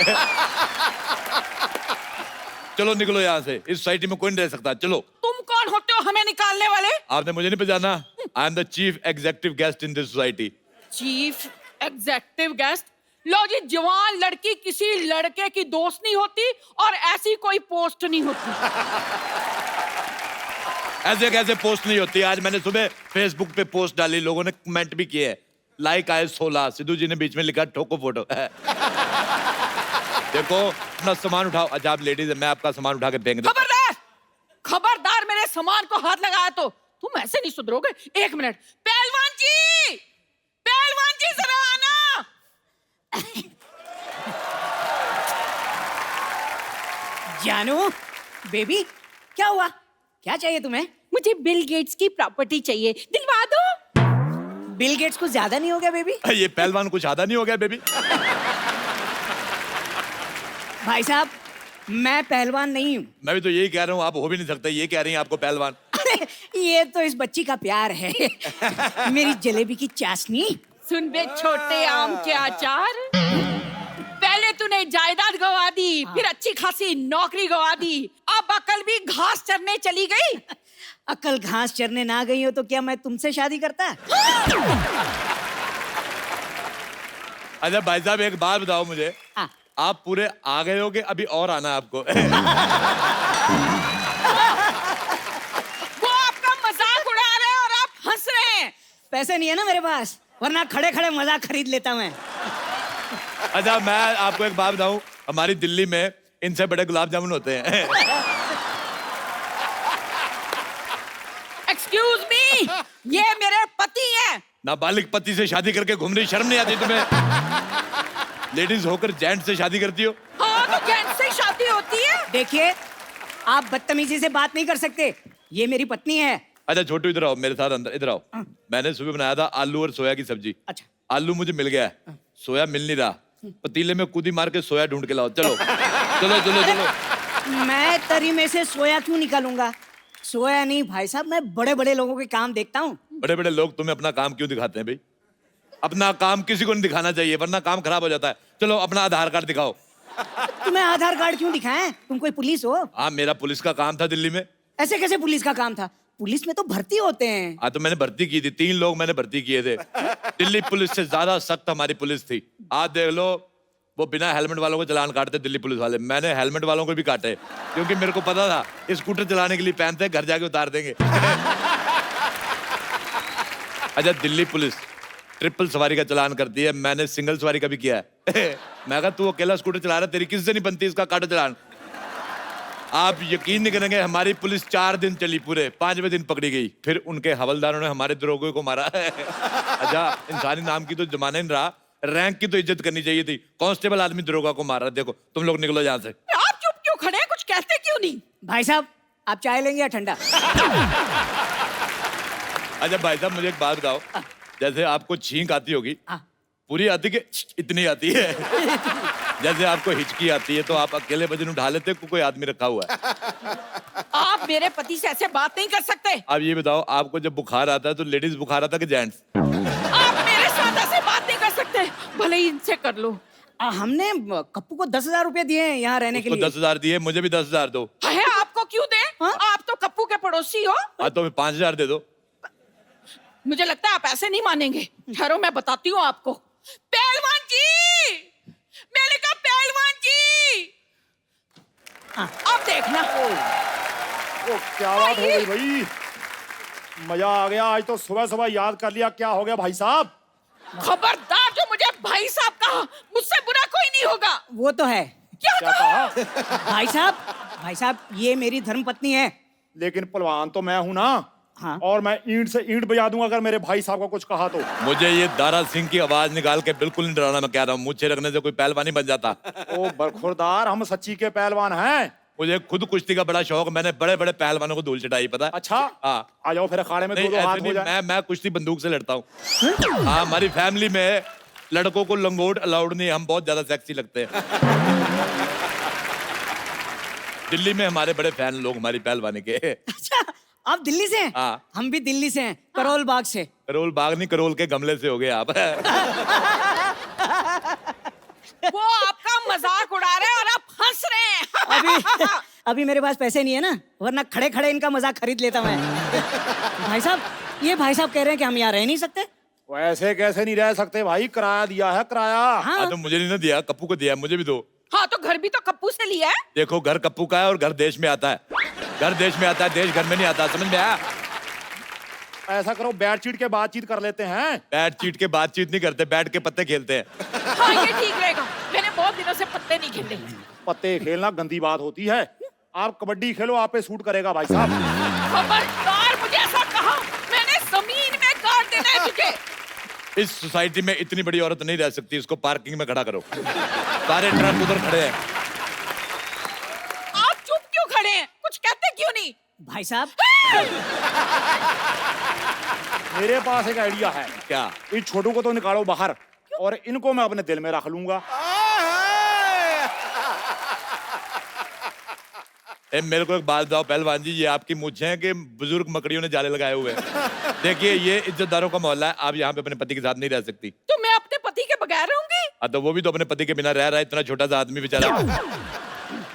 चलो निकलो यहाँ से, इस सोसाइटी में कोई नहीं रह सकता। चलो। तुम कौन होते हो हमें निकालने वाले? आपने मुझे नहीं पहचाना? I am the chief executive guest in this society. Chief executive guest? लो जी, जवान लड़की किसी लड़के की दोस्त नहीं होती और ऐसी कोई पोस्ट नहीं होती। ऐसे कैसे पोस्ट नहीं होती? आज मैंने सुबह फेसबुक पे पोस्ट डाली, लोगों ने कमेंट भी किए। लाइक आए 16, सिद्धू जी ने बीच में लिखा ठोको फोटो। देखो, अपना सामान उठाओ। अच्छा, आप लेडीज है, मैं आपका सामान उठा के फेंक दूं। खबरदार, खबरदार, मेरे सामान को हाथ लगाया तो तुम ऐसे नहीं सुधरोगे। एक मिनट, पहलवान जी, पहलवान जी जरा आना। जानू, बेबी, क्या हुआ? क्या चाहिए तुम्हें? मुझे बिल गेट्स की प्रॉपर्टी चाहिए, दिलवा दो। बिल गेट्स को ज्यादा नहीं हो गया बेबी? ये पहलवान कुछ ज्यादा नहीं हो गया बेबी? भाई साहब, मैं पहलवान नहीं हूँ। मैं भी तो यही कह रहा हूँ, आप हो भी नहीं सकते। ये कह रही हैं आपको पहलवान। ये तो इस बच्ची का प्यार है। मेरी जलेबी की चाशनी। सुन बे छोटे आम के अचार, पहले तूने जायदाद गवा दी, फिर अच्छी खासी नौकरी गवा दी, अब अकल भी घास चरने चली गई। अकल घास चरने ना गई हो तो क्या मैं तुमसे शादी करता? अच्छा भाई साहब, एक बात बताओ मुझे, हाँ। आप पूरे आ गए हो कि अभी और आना है आपको? वो आपका मजाक उड़ा रहे हैं और पैसे नहीं है ना मेरे पास, वरना खड़े खड़े मजाक खरीद लेता मैं। अच्छा मैं आपको एक बात बताऊं, हमारी दिल्ली में इनसे बड़े गुलाब जामुन होते हैं। एक्सक्यूज मी, ये मेरे पति हैं। नाबालिग पति से शादी करके घूम रही, शर्म नहीं आती तुम्हें? लेडीज होकर जेंट से शादी करती हो? हाँ तो जेंट्स से शादी होती है। देखिए, आप बदतमीजी से बात नहीं कर सकते, ये मेरी पत्नी है। अच्छा छोटू इधर आओ, मेरे साथ अंदर इधर आओ। मैंने सुबह बनाया था आलू और सोया की सब्जी। अच्छा। आलू मुझे मिल गया है, सोया मिल नहीं रहा। पतीले में कूदी मार के सोया ढूंढ के लाओ। चलो चलो चलो चलो। मैं तरी में से सोया क्यों निकालूंगा? सोया नहीं भाई साहब, मैं बड़े बड़े लोगों के काम देखता हूँ। बड़े बड़े लोग तुम्हें अपना काम क्यों दिखाते हैं भाई? अपना काम किसी को नहीं दिखाना चाहिए, वरना काम खराब हो जाता है। चलो अपना आधार कार्ड दिखाओ। तुम्हें आधार कार्ड क्यों दिखाएं? तुम कोई पुलिस हो? हाँ मेरा पुलिस का काम था दिल्ली में। ऐसे कैसे पुलिस का काम था? पुलिस में तो भर्ती होते हैं। हाँ तो मैंने भर्ती की थी, 3 लोग मैंने भर्ती किए थे। दिल्ली पुलिस से ज्यादा सख्त हमारी पुलिस थी। आज देख लो, वो बिना हेलमेट वालों को चालान काटते दिल्ली पुलिस वाले। मैंने हेलमेट वालों को भी काटे, क्योंकि मेरे को पता था स्कूटर चलाने के लिए पहनते, घर जाके उतार देंगे। अच्छा दिल्ली पुलिस ट्रिपल सवारी का चालान करती है, मैंने सिंगल सवारी का भी किया है। मैं कहा तू अकेला स्कूटर चला रहा है, तेरी किससे नहीं बनती, इसका काटो चालान। आप यकीन नहीं करेंगे, हमारी पुलिस 4 दिन चली, पूरे 5वें दिन पकड़ी गई। फिर उनके हवलदारों ने हमारे दरोगे को मारा। अच्छा इंसानी नाम की तो जमाना नहीं रहा, रैंक की तो इज्जत करनी चाहिए थी। कांस्टेबल आदमी दरोगा को मार रहा है। देखो तुम लोग निकलो यहाँ से। आप चुप क्यों खड़े हैं? कुछ कहते क्यों नहीं? भाई साहब, आप चाय लेंगे या ठंडा? अच्छा भाई साहब मुझे एक बात बताओ, जैसे आपको छींक आती होगी, पूरी आती कि इतनी आती है? जैसे आपको हिचकी आती है तो आप अकेले वजन उठा लेते हो, कोई आदमी रखा हुआ है? आप मेरे पति से ऐसे बात नहीं कर सकते। आप ये बताओ, आपको जब बुखार आता है तो लेडीज बुखार आता है कि जेंट्स? आप मेरे साथ ऐसे बात नहीं कर सकते, भले ही इनसे कर लो। हमने कप्पू को 10,000 रुपए दिए हैं यहाँ रहने के लिए। 10,000 दिए, मुझे भी 10,000 दो। है आपको क्यों दे? आप तो कप्पू के पड़ोसी हो। हाँ तो 5,000 दे दो। मुझे लगता है आप ऐसे नहीं मानेंगे। ठहरो मैं बताती हूँ आपको। पहलवान जी, मैंने कहा पहलवान जी, अब देखना। ओ क्या बात हो गई भाई, मजा आ गया। आज तो सुबह सुबह याद कर लिया। क्या हो गया भाई साहब? खबरदार, जो मुझे भाई साहब कहा, मुझसे बुरा कोई नहीं होगा। वो तो है। क्या कहा? भाई साहब ये मेरी धर्मपत्नी है। लेकिन पहलवान तो मैं हूं ना। हाँ। और मैं ईंट से ईंट बजा दूंगा अगर मेरे भाई साहब को कुछ कहा तो। मुझे ये दारा सिंह की आवाज निकाल के बिल्कुल नहीं डराना। मैं कह रहा हूँ मुझे रखने से कोई पहलवान नहीं बन जाता। ओ बरखुरदार, हम सच्ची के पहलवान हैं। मुझे खुद कुश्ती का बड़ा शौक, मैंने बड़े बड़े पहलवानों को धूल चटाई, पता है? अच्छा हाँ। आ जाओ फिर अखाड़े में नहीं, 2-2 हाथ ऐसे हो नहीं, जाए। मैं कुश्ती बंदूक से लड़ता हूँ। हाँ हमारी फैमिली में लड़कों को लंगोट अलाउड नहीं, हम बहुत ज्यादा सेक्सी लगते हैं। दिल्ली में हमारे बड़े फैन लोग हमारी पहलवानी के। अच्छा आप दिल्ली से हैं? हाँ। हम भी दिल्ली से हैं, करोल बाग से। करोल बाग नहीं, करोल के गमले से हो गए आप। वो आपका मजाक उड़ा रहे हैं और आप हंस रहे हैं। अभी मेरे पास पैसे नहीं है ना, वरना खड़े खड़े इनका मजाक खरीद लेता मैं। भाई साहब, ये भाई साहब कह रहे हैं कि हम यहाँ रह नहीं सकते। वैसे कैसे नहीं रह सकते भाई, किराया दिया है किराया। हाँ तो मुझे नहीं ना दिया, कप्पू को दिया, मुझे भी दो। हाँ तो घर भी तो कप्पू से लिया है। देखो घर कप्पू का है और घर देश में आता है। घर देश में आता है, देश घर में नहीं आता, समझ में आया? ऐसा करो, बैट चीट के बातचीत कर लेते हैं। बैट चीट के बातचीत नहीं करते, बैठ के पत्ते खेलते हैं। हाँ ये ठीक रहेगा, मैंने बहुत दिनों से पत्ते नहीं खेले। पत्ते खेलना गंदी बात होती है। आप कबड्डी खेलो, आप पे सूट करेगा भाई साहब। खबरदार, मुझे ऐसा कहा, मैंने जमीन में काट देना है तुझे। इस सोसाइटी में इतनी बड़ी औरत नहीं रह सकती, इसको पार्किंग में खड़ा करो। सारे ट्रक उधर खड़े हैं। आप चुप क्यों खड़े हैं? कुछ कहते क्यों नहीं? भाई साहब मेरे पास एक आइडिया है। क्या? इस छोटू को तो निकालो बाहर और इनको मैं अपने दिल में रख लूंगा। मेरे को एक बात बताओ पहलवान जी, ये आपकी मूंछें हैं कि बुजुर्ग मकड़ियों ने जाले लगाए हुए हैं? देखिए ये इज्जतदारों का मोहल्ला है, आप यहाँ पे अपने पति के साथ नहीं रह सकती। तो मैं अपने पति के बगैर रहूंगी? तो वो भी तो अपने पति के बिना रह रहा है, इतना छोटा सा आदमी बेचारा।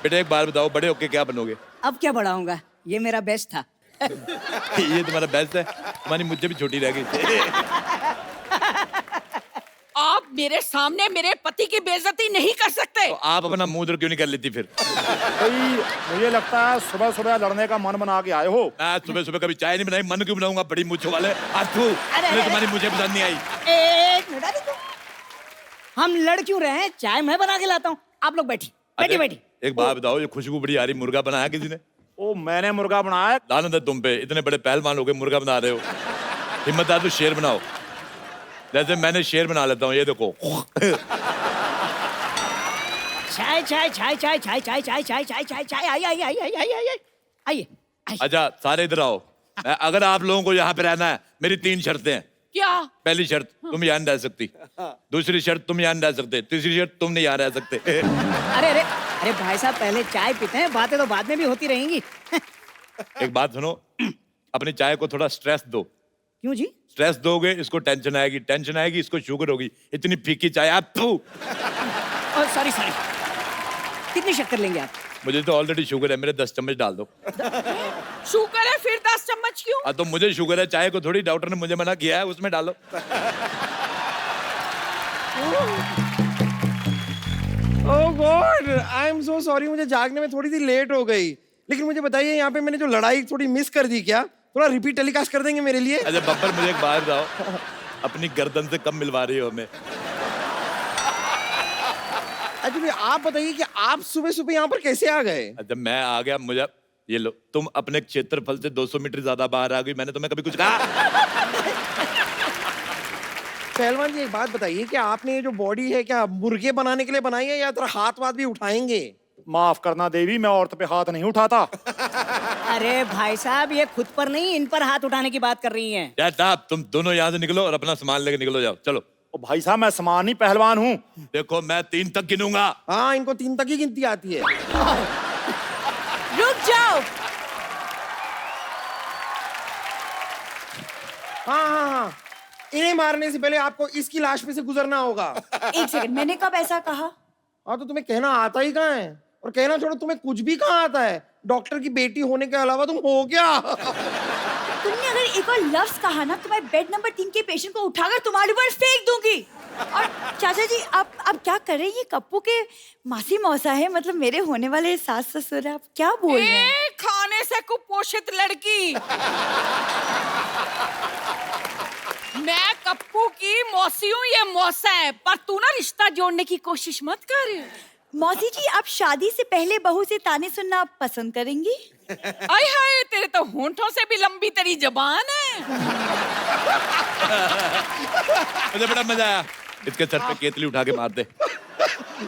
बेटा एक बात बताओ, बड़े होके क्या बनोगे? अब क्या बढ़ाऊंगा, ये मेरा बेस्ट था। ये तुम्हारा बेस्ट है, तुम्हारी मुझे भी छोटी रह गई। आप मेरे सामने मेरे पति की बेइज्जती नहीं कर सकते। तो आप अपना मुंह उधर क्यों नहीं कर लेती फिर? भाई मुझे लगता है सुबह सुबह लड़ने का मन बना के आए हो। मैं सुबह सुबह कभी चाय नहीं बनाई, मन क्यों बनाऊंगा? बड़ी मूंछों वाले आथू, तुम्हारी मुझे पसंद नहीं आई। एक मिनट, अरे हम लड़ क्यों रहे हैं? चाय मैं बना के लाता हूँ, आप लोग बैठी बैठी बैठी। एक बात बताओ, ये खुशबू बड़ी आ रही, मुर्गा बनाया किसी ने? ओ मैंने मुर्गा बनाया। लानत है तुम पे, इतने बड़े पहलवान हो गए, मुर्गा बना रहे हो। हिम्मत है तो शेर बनाओ, जैसे मैंने शेर बना लेता हूँ, ये देखो। चाय चाय चाय चाय चाय चाय चाय चाय चाय चाय चाय आइए आइए आइए आइए आइए आइए। अच्छा सारे इधर आओ। अगर आप लोगों को यहाँ पे रहना है, मेरी 3 शर्तें हैं। क्या? पहली शर्त, तुम यहाँ नहीं रह सकती। दूसरी शर्त, तुम यहाँ नहीं रह सकते। तीसरी शर्त, तुम नहीं यहाँ रह सकते। अरे अरे अरे भाई साहब, पहले चाय पीते हैं, बातें तो बाद में भी होती रहेंगी। एक बात सुनो, अपनी चाय को थोड़ा स्ट्रेस दो। क्यों जी? स्ट्रेस दोगे इसको टेंशन आएगी, टेंशन आएगी इसको शुगर होगी। इतनी फीकी चाय आप सॉरी सॉरी, कितनी शक्कर लेंगे आप? मुझे तो ऑलरेडी शुगर है, मेरे 10 चम्मच डाल दो। शुगर है फिर 10 चम्मच क्यों? हाँ तो मुझे शुगर है, चाय को थोड़ी, डॉक्टर ने मुझे मना किया है, उसमें डालो। Oh God, I am so sorry, मुझे जागने में थोड़ी सी लेट हो गई। लेकिन मुझे बताइए, यहाँ पे मैंने जो लड़ाई थोड़ी मिस कर दी क्या? थोड़ा रिपीट टेलीकास्ट कर देंगे मेरे लिए? अच्छा बब्बर, मुझे एक बात बताओ, अपनी गर्दन से कम मिलवा रही हो हमें? अच्छा भाई आप बताइए कि आप सुबह सुबह यहाँ पर कैसे आ गए? अच्छा मैं आ गया, मुझे ये लो, तुम अपने क्षेत्रफल से 200 मीटर ज्यादा बाहर आ गई, मैंने तुम्हें कभी कुछ कहा? पहलवान जी एक बात बताइए कि आपने ये जो बॉडी है क्या मुर्गे बनाने के लिए बनाई है या थोड़ा हाथ वाथ भी उठाएंगे? माफ करना देवी, मैं औरत पे हाथ नहीं उठाता। अरे भाई साहब, ये खुद पर नहीं, इन पर हाथ उठाने की बात कर रही हैं। यार साहब, तुम दोनों यहाँ से निकलो और अपना सामान लेके निकलो, जाओ चलो। ओ भाई साहब, मैं सामानी पहलवान हूँ। देखो मैं 3 तक गिनूंगा। हाँ, इनको 3 तक ही गिनती आती है। रुक जाओ। हाँ हाँ हाँ, इन्हें मारने से पहले आपको इसकी लाश पे से गुजरना होगा। एक सेकंड, मैंने कब ऐसा कहा? हाँ तो तुम्हें कहना आता ही कहाँ है? और कहना छोड़ो, तुम्हें कुछ भी कहाँ आता है? डॉक्टर की बेटी होने के अलावा तुम हो क्या? तुमने अगर एक और लफ्ज कहा ना तो मैं बेड नंबर 3 के पेशेंट को उठाकर तुम्हारे ऊपर फेंक दूंगी। और चाचा जी, आप क्या कर रहे हैं? ये कप्पू के मासी मौसा है, मतलब मेरे होने वाले सास ससुर है। आप क्या बोल रहे हैं? खाने से कुपोषित लड़की। मैं कप्पू की मौसी हूँ, ये मौसा है, पर तू ना रिश्ता जोड़ने की कोशिश मत कर। मौसी जी, आप शादी से पहले बहू से ताने सुनना पसंद करेंगी? आय हाय, तेरे तो होंठों से भी लंबी तेरी जबान है। मुझे बड़ा मजा आया, इसके सर पे केतली उठा के मार दे।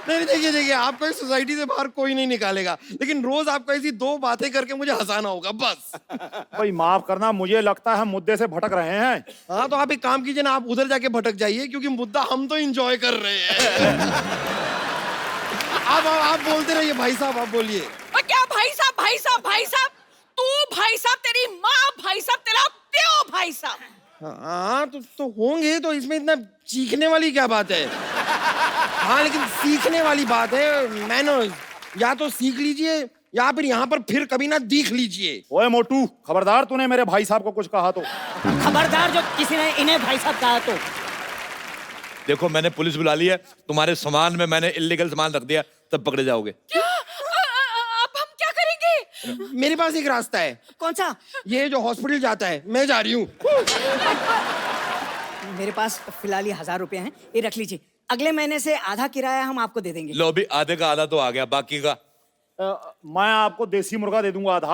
नहीं देखिए देखिए, आपको इस सोसाइटी से बाहर कोई नहीं निकालेगा, लेकिन रोज आपको ऐसी 2 बातें करके मुझे हंसाना होगा बस। भाई माफ करना, मुझे लगता है हम मुद्दे से भटक रहे हैं। हाँ तो आप एक काम कीजिए ना, आप उधर जाके भटक जाइए, क्योंकि मुद्दा हम तो एंजॉय कर रहे हैं। आप बोलते रहिए भाई साहब, आप बोलिए। क्या भाई साहब, भाई साहब, भाई साहब? तू भाई साहब, तेरी माँ भाई साहब, तेरा प्यो भाई साहब। हाँ तो होंगे, तो इसमें इतना चीखने वाली क्या बात है? हाँ लेकिन सीखने वाली बात है, मैनर्स। या तो सीख लीजिए या फिर यहाँ पर फिर कभी ना दिख लीजिए। ओए मोटू, खबरदार तूने मेरे भाई साहब को कुछ कहा तो। खबरदार जो किसी ने इन्हें भाई साहब कहा तो। देखो मैंने पुलिस बुला ली है, तुम्हारे सामान में मैंने इल्लीगल सामान रख दिया, तब पकड़े जाओगे। क्या? अब हम क्या करेंगे? मेरे पास एक रास्ता है। कौन सा? ये जो हॉस्पिटल जाता है, मैं जा रही हूँ। मेरे पास फिलहाल ये 1000 रुपए हैं, ये रख लीजिए। अगले महीने से आधा किराया हम आपको दे देंगे। लो भी, आधे का आधा तो आ गया, बाकी का मैं आपको देसी मुर्गा दे दूंगा आधा।